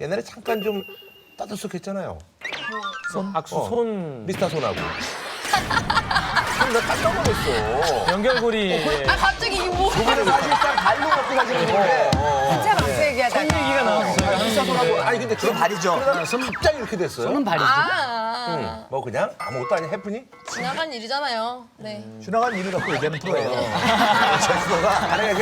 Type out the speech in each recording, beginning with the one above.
옛날에 잠깐 좀 따뜻했잖아요. 악수 손 미스터 손하고. 나 깜짝 놀랐어. 연결고리 아 갑자기 이게 뭐? 그거는 사실상 발로 먹고 사시는 건데. 진짜 막수 얘기하다가 얘기가 나왔어요. 미스터 손하고. 아니 근데 그건 발이죠. 그러다가 갑자기 이렇게 됐어요. 손은 발이지. 뭐 그냥 아무것도 아닌 해프닝? 지나간 일이잖아요. 네. 지나간 일을 갖고 얘기하는 프로예요.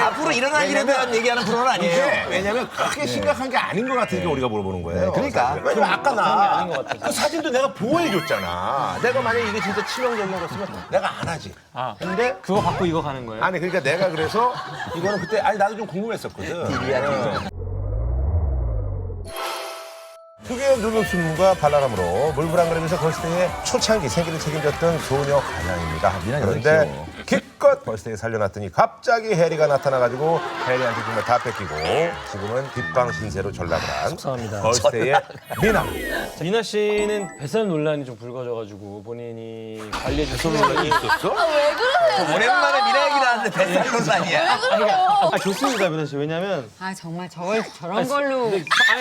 앞으로 일어날 일에 대한 얘기하는 프로는 아니에요. 왜냐면 그렇게 심각한 게 아닌 것 같으니까 우리가 물어보는 거예요. 그러니까. 사실은. 왜냐면 아까 나 아닌 것 같아서. 그 사진도 내가 보호해줬잖아. 내가 만약에 이게 진짜 치명적인 거였으면 내가 안 하지. 아, 근데 그거 받고 이거 가는 거예요? 아니 그러니까 내가 그래서 이거는 그때 아니 나도 좀 궁금했었거든. 특유의 늙은 숨과 발랄함으로 물불안거리면서 걸스데이의 초창기 생기를 책임졌던 소녀 가장입니다. 그런데 기껏 걸스데이 살려놨더니 갑자기 해리가 나타나가지고 해리한테 정말 다 뺏기고 지금은 뒷방 신세로 전락을 한 속상합니다. 걸스데이의 미나. 미나 씨는 뱃살 논란이 좀 불거져가지고 본인이 관리해 주신 논란이 있었어? 왜 그러세요? 오랜만에 미나 얘기 나왔는데 뱃살 논란이야. 왜 그래요? 아 좋습니다 미나 씨 왜냐면 아 정말 저런 걸로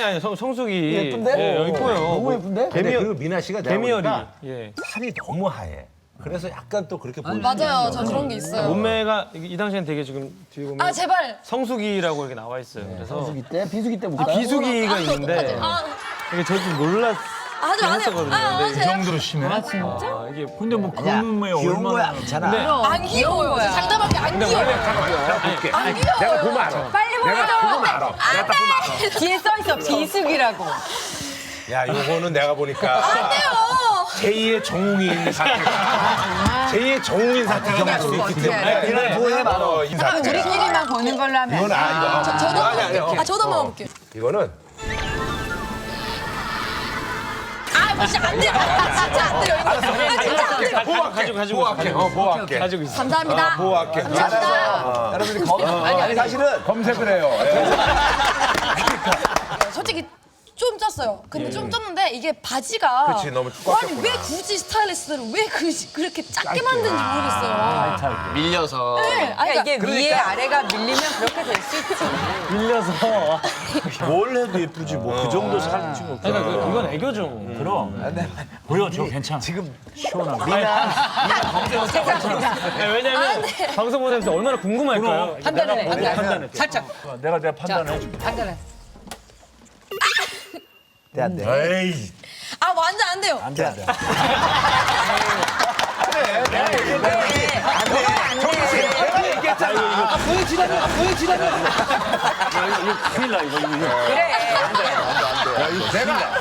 아니 성숙이 예쁜데? 예, 이뻐요. 너무 예쁜데? 근데 그 미나 씨가 내가 개미열이 보니까 예. 살이 너무 하얘. 그래서 약간 또 그렇게 보이는 맞아요. 저 그런 게 있어요. 몸매가 이 당시엔 되게 지금 뒤에 보면 아 제발. 성숙이라고 이렇게 나와 있어요. 그래서 비수기 때? 비수기 때 볼까요? 비수기가 있는데 아 이게 저도 놀랐. 하지 마세요. 했었거든요. 아 근데 제발. 정도로 심해? 아 진짜? 아, 이게 근데 뭐 그런 몸에 귀여운 거야, 얼마나 괜찮아. 근데 안 귀여워요. 거야. 장담할게 안 귀여워요. 내가 볼게. 안 귀여워요. 내가 보면 알아. 빨리 내가 보면 보여줘. 알아. 내가 딱 보면 알아. 뒤에 써 있어 비수기라고. 야, 요거는 내가 보니까 제2의 정웅인 사태가 제2의 정웅인 사태가 날 수 있기 때문에 그날 보호해 말어. 이 사태가. 우리끼리만 보는 걸로 하면 이건 이거. 저도 아니. 저도 한번 볼게요. 이거는 진짜 안 돼요. 진짜 안 돼요. 이거. 진짜 안 돼요. 보호할게. 가지고 있어. 감사합니다. 보호할게. 감사합니다. 여러분이 아니 사실은 검색을 해요. 솔직히 좀 쪘어요. 근데 좀 쪘는데 이게 바지가 그치, 너무 꽉 아니 꼈구나. 왜 굳이 스타일리스트를 왜 그렇게 작게 만드는지 모르겠어요. 밀려서. 네, 아니, 그러니까 이게 위에 아래가 밀리면 그렇게 될 수 있지. 밀려서. 뭘 해도 예쁘지 뭐 그 정도 사진 찍고 그러니까 이건 애교죠. 그럼 보여 저 괜찮아 지금 시원하고 네, 왜냐면 방송 보면서 얼마나 궁금할까요? 판단해. 살짝 내가 판단해 줄게 판단해. 안 돼. 에이 아 완전 안 돼요. 안돼 안돼 내가 얘기했잖아. 큰일 나 이거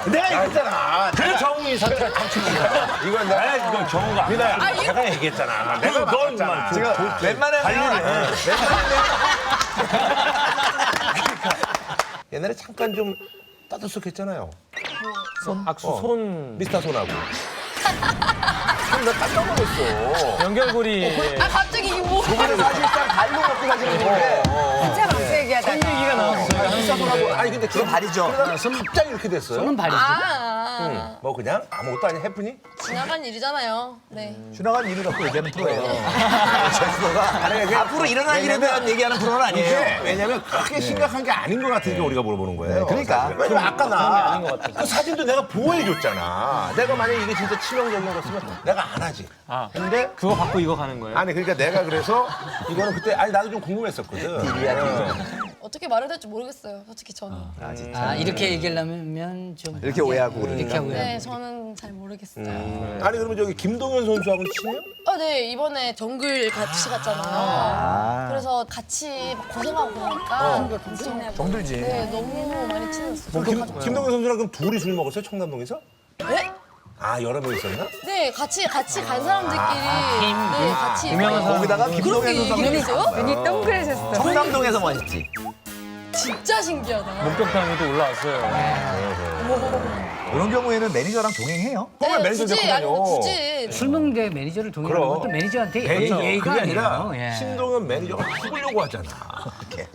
내가 얘기했잖아. 그래 정웅이 사태가 닥치는 거야 이건 내가 이건 정우가 미나야, 아, 이거- 내가 얘기했잖아. 내가 넌 말했잖아. 지금 웬만하면 옛날에 잠깐 좀 따뜻했잖아요. 악수 손 미스터 손하고. 나 깜짝 놀랐어. 연결고리 아 갑자기 이게 뭐? 그거는 사실상 발로 먹고 사시는 건데. 진짜 막수 얘기하다가 얘기가 나왔어요. 미스터 손하고. 아니 근데 그건 발이죠. 그러다가 갑자기 이렇게 됐어요. 손은 발이지. 뭐 그냥 아무것도 아닌 해프닝? 지나간 일이잖아요. 네. 지나간 일을 갖고 얘기하는 프로예요. 앞으로 일어날 일에 대한 얘기하는 프로는 아니에요. 왜냐면 그렇게 심각한 게 아닌 것 같으니까 우리가 물어보는 거예요. 그러니까. 사실은. 왜냐면 아까 나 아닌 것 같아서. 그 사진도 내가 보호해줬잖아. 내가 만약에 이게 진짜 치명적인 거였으면 내가 안 하지. 아, 근데 그거 받고 이거 가는 거예요? 아니 그러니까 내가 그래서 이거는 그때 아니 나도 좀 궁금했었거든. 어떻게 말을 될지 모르겠어요. 솔직히 저는. 아 이렇게 얘기하려면 좀 이렇게 오해하고 그러니까. 이렇게 오해. 네, 저는 잘 모르겠어요. 아니 그러면 저기 김동현 선수하고는 친해요? 네, 이번에 정글 같이 갔잖아요. 그래서 같이 막 고생하고 그러니까 정들지. 네, 너무 많이 친해졌어요. 김동현 선수랑 그럼 둘이 술 먹었어요? 청담동에서? 네? 아 여러 명 있었나? 네, 같이 간 사람들끼리 네, 같이 유명한 사람. 거기다가 그렇게 김동현 얘기를 선수 했어요? 눈이 동그래졌어. 청담동에서 멋있지. 진짜 신기하다. 목격담이 또 올라왔어요. 어머. 그런 경우에는 매니저랑 동행해요? 왜 매니저 굳이 데리고 아니면 다녀? 굳이 술 먹는데 매니저를 동의하는 그럼. 것도 매니저한테 매니저. 예의가 그게 아니에요. 아니라 예. 신동엽 매니저가 죽으려고 하잖아.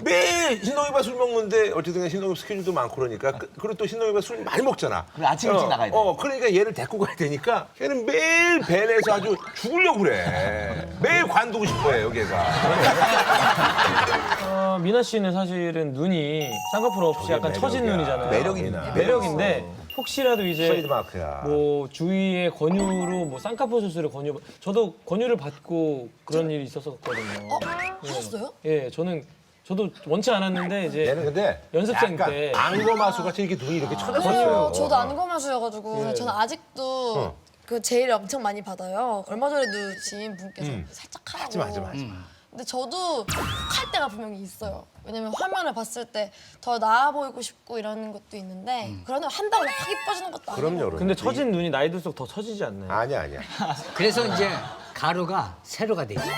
매일 신동엽이 술 먹는데 어쨌든 신동엽 스케줄도 많고 그러니까 그리고 또 신동엽이 술 많이 먹잖아. 그래, 아침 일찍 나가야 돼. 그러니까 얘를 데리고 가야 되니까 걔는 매일 벤에서 아주 죽으려고 그래. 매일 관두고 싶어해 여기가. 미나 씨는 사실은 눈이 쌍꺼풀 없이 약간 처진 매력이야. 눈이잖아요. 매력이네. 매력인데 혹시라도 이제 트레이드마크야. 뭐 주위의 권유로 뭐 쌍꺼풀 수술을 저도 권유를 받고 그런 일이 있었거든요. 하셨어요? 예, 저도 원치 않았는데 이제 얘는 근데 연습생 약간 때 안검하수 같이 이렇게 눈이 이렇게 쳐졌어요. 저도 안검하수여가지고 저는 아직도 그 제일 엄청 많이 받아요. 얼마 전에도 지인 분께서 살짝 하라고. 하지 마. 근데 저도 할 때가 분명히 있어요. 왜냐면 화면을 봤을 때 더 나아 보이고 싶고 이런 것도 있는데 그러면 한다고 확 이뻐지는 것도 아니고. 그럼요. 근데 처진 눈이 나이 들수록 더 처지지 않나요? 아니야. 그래서 이제 가루가 세로가 되지.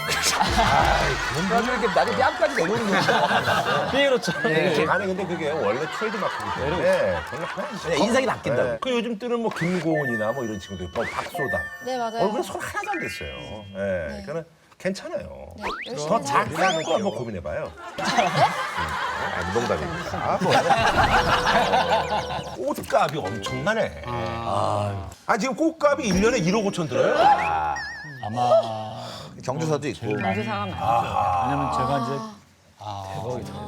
나중에 이렇게 나중에 뺨까지 내려오는 거야. 피에로처럼. 아니 근데 그게 원래 트레이드마크기 때문에 별로 하지. 그냥 인상이 바뀐다고. 그 요즘 뜨는 뭐 김고은이나 뭐 이런 친구들, 뭐 박소다. 네, 맞아요. 얼굴에 손 하나도 안 됐어요. 예, 그러니까 괜찮아요. 네, 열심히 더 해서. 작다는 거 한번 고민해봐요. 아니, 농담입니다. 꽃값이 엄청나네. 지금 꽃값이 1년에 1억 5천 들어요? 아마 경조사도 있고. 경제사가 많죠. 왜냐면 제가 이제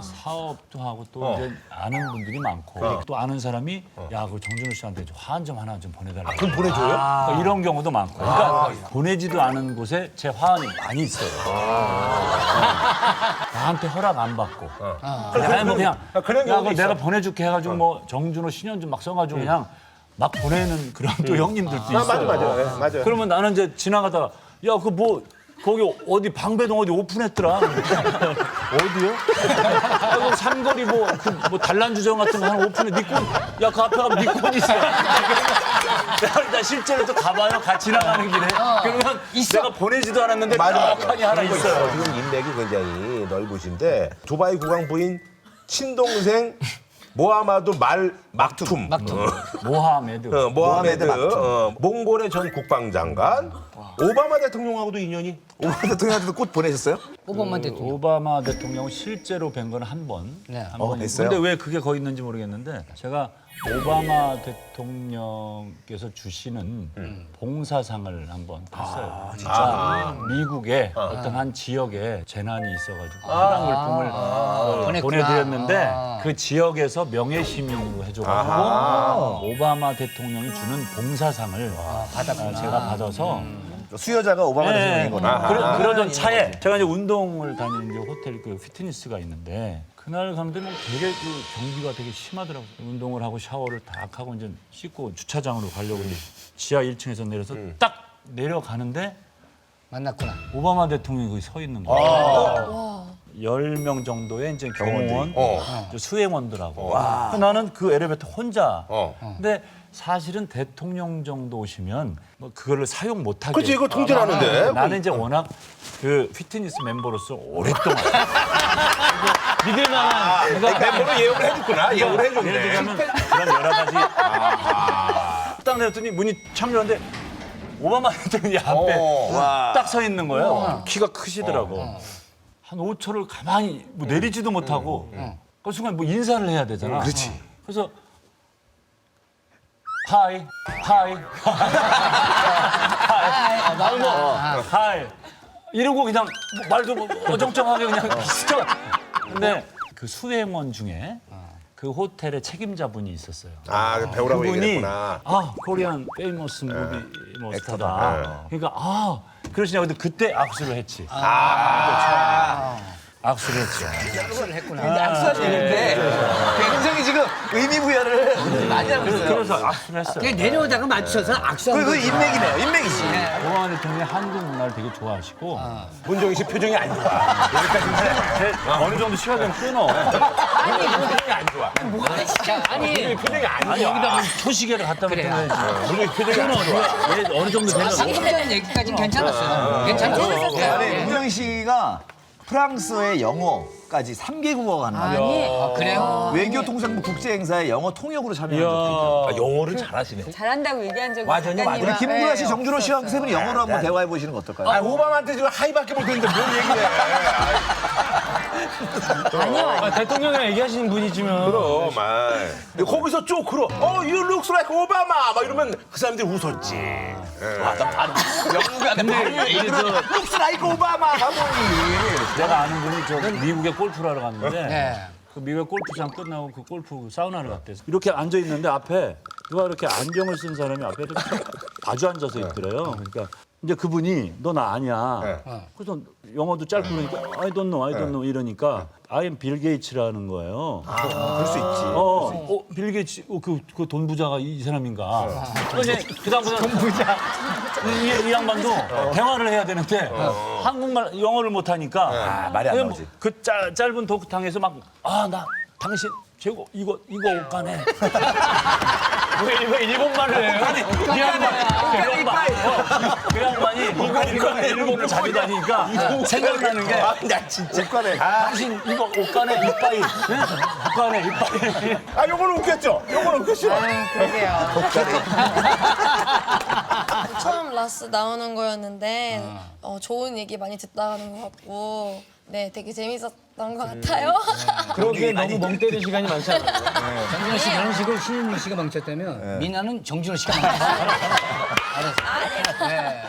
사업도 하고 또 이제 아는 분들이 많고 또 아는 사람이 야, 그 정준호 씨한테 좀 화환 좀 하나 좀 보내달라. 그럼 보내줘요? 그러니까 이런 경우도 많고. 그러니까 보내지도 않은 곳에 제 화환이 많이 있어요. 나한테 허락 안 받고. 내가 뭐 그냥 그런 야, 경우도 그거 내가 있어. 보내줄게 해가지고 뭐 정준호 신현준 막 써가지고 그냥 막 보내는 그런 또 형님들도 있어요. 맞아요. 그러면 나는 이제 지나가다가 야, 그 뭐 거기 어디 방배동 어디 오픈했더라. 어디요? 그 삼거리 뭐 단란주점 같은 거 하나 오픈해. 니콘 야, 그 앞에 가면 니콘 있어. 나 실제로 또 가봐요. 같이 지나가는 길에. 그러면 내가 보내지도 않았는데 떡하니 하나 있어요. 지금 인맥이 굉장히 넓으신데 두바이 국왕 부인 친동생 모하마드 막툼. 모하메드. 모하메드 몽골의 전 국방장관 오바마 대통령하고도 인연이. 오바마 대통령한테도 꽃 보내셨어요? 오바마 대통령. 오바마 대통령은 실제로 뵌 건 한 번. 네. 한 번이고. 뵀어요? 근데 왜 그게 거기 있는지 모르겠는데 제가 오바마 대통령께서 주시는 봉사상을 한번 탔어요. 진짜 미국의 어떤 한 지역에 재난이 있어가지고 화랑물품을 보내드렸는데 그 지역에서 명예시민으로 해줘가지고 오바마 대통령이 주는 봉사상을 제가 받아서 수여자가 오바마 대통령인 거네. 그러던 차에 제가 이제 운동을 다니는 이제 호텔 그 피트니스가 있는데 그날 갔는데 뭐 되게 그 경비가 되게 심하더라고요. 운동을 하고 샤워를 딱 하고 이제 씻고 주차장으로 가려고 이제 지하 1층에서 내려서 딱 내려가는데 만났구나. 오바마 대통령이 거기 서 있는 거예요. 10명 정도의 이제 경호원, 이제 수행원들하고. 나는 그 엘리베이터 혼자. 근데 사실은 대통령 정도 오시면 뭐 그거를 사용 못하게. 그렇지, 이거 통제를 하는데. 나는 이제 워낙 그 피트니스 멤버로서 오랫동안 믿을 만한 멤버로 예약을 해줬구나. 예약을 예를 해줬네. 들자면 그런 여러 가지. 딱 내렸더니 문이 창 열었는데 오바마 대통령이 앞에 딱 서 있는 거예요. 키가 크시더라고. 한 5초를 가만히 뭐 내리지도 못하고 그 순간 뭐 인사를 해야 되잖아. 그렇지. 그래서 하이. 하이. 이러고 그냥 뭐 말도 뭐 어정쩡하게 그냥 스쳐. 근데 그 수행원 중에 그 호텔의 책임자분이 있었어요. 배우라고 그분이 얘기했구나. 코리안 페이머스 무비 뭐 스타다. 그러니까 그러시냐. 근데 그때 악수를 했지. 악수를 했죠. 악수를 했구나. 근데 악수하시는데 굉장히 지금 의미부여를 많이 하고 있어요. 그래서 악수를 했어요. 그냥 내려오다가 맞춰서 악수하는 그 거지. 인맥이네요. 인맥이지. 오바마 대통령이 한국 문화를 되게 좋아하시고 문정희 씨 표정이 안 좋아. 어느 정도 시간 좀 끊어. 표정이 안 좋아. 뭐야 진짜. 아니 표정이 안 좋아. 아니 여기다 초시계를 갖다 그래요. 놓으면 문정희 표정이 안 좋아. 얘 어느 정도 되면 방금 전 얘기까지는 괜찮았어요. 괜찮았어요. 아니, 문정희 씨가 프랑스어의 영어까지 3개 국어가 가능합니다. 그래요? 외교통상부 국제행사에 영어 통역으로 참여한 적도 있고. 영어를 잘하시네. 잘한다고 얘기한 적이 맞아요. 작가님이 우리 김구라 씨, 네, 정준호 씨와 세 분이 영어로 한번 대화해 보시는 거 어떨까요? 아, 오바마한테 지금 하이밖에 못했는데 뭘 얘기해. 아, 대통령이랑 얘기하시는 분이지만. 그럼, 거기서 쭉 그러. You look like 오바마. 막 이러면 그 사람들이 웃었지. 영국한테 바로 얘기를 룩스 라이크 오바마 하고 내가 아는 분이 저 미국에 골프를 하러 갔는데 네. 그 미국 골프장 끝나고 그 골프 사우나를 갔대요. 이렇게 앉아 있는데 앞에 누가 이렇게 안경을 쓴 사람이 앞에 이렇게 마주 앉아서 있더래요. 그러니까 이제 그분이 너 나 아냐. 그래서 영어도 짧고 그러니까 I don't know 이러니까 I am 빌 게이츠라는 거예요. 그럴 수 있지. 빌 게이츠 그 돈 부자가 이 사람인가. 이제 그다음부터 돈 부자. 이 양반도 대화를 해야 되는데 한국말 영어를 못 하니까 말이 안 나오지. 그 짧은 토크탕에서 막 나 당신 최고 이거 옷가네. 왜 일본말을 해요? 그 양반이 이거 일본을 자주 다니니까 생각나는 게 나 진짜 옷가네. 당신 이거 옷가네 이빠이. 옷가네 이빠이. 아, 요거는 웃겼죠? 요거는 웃겼죠? 그러게요. 처음 라스 나오는 거였는데 좋은 얘기 많이 듣다가는 것 같고 네 되게 재밌었던 것 같아요. 그러기에 너무 멍 때릴 시간이 많지 않아요? 정준호 씨 결혼식을 신윤희 씨가 망쳤다면 미나는 정준호 씨가 망쳤어요. 알았어. 네.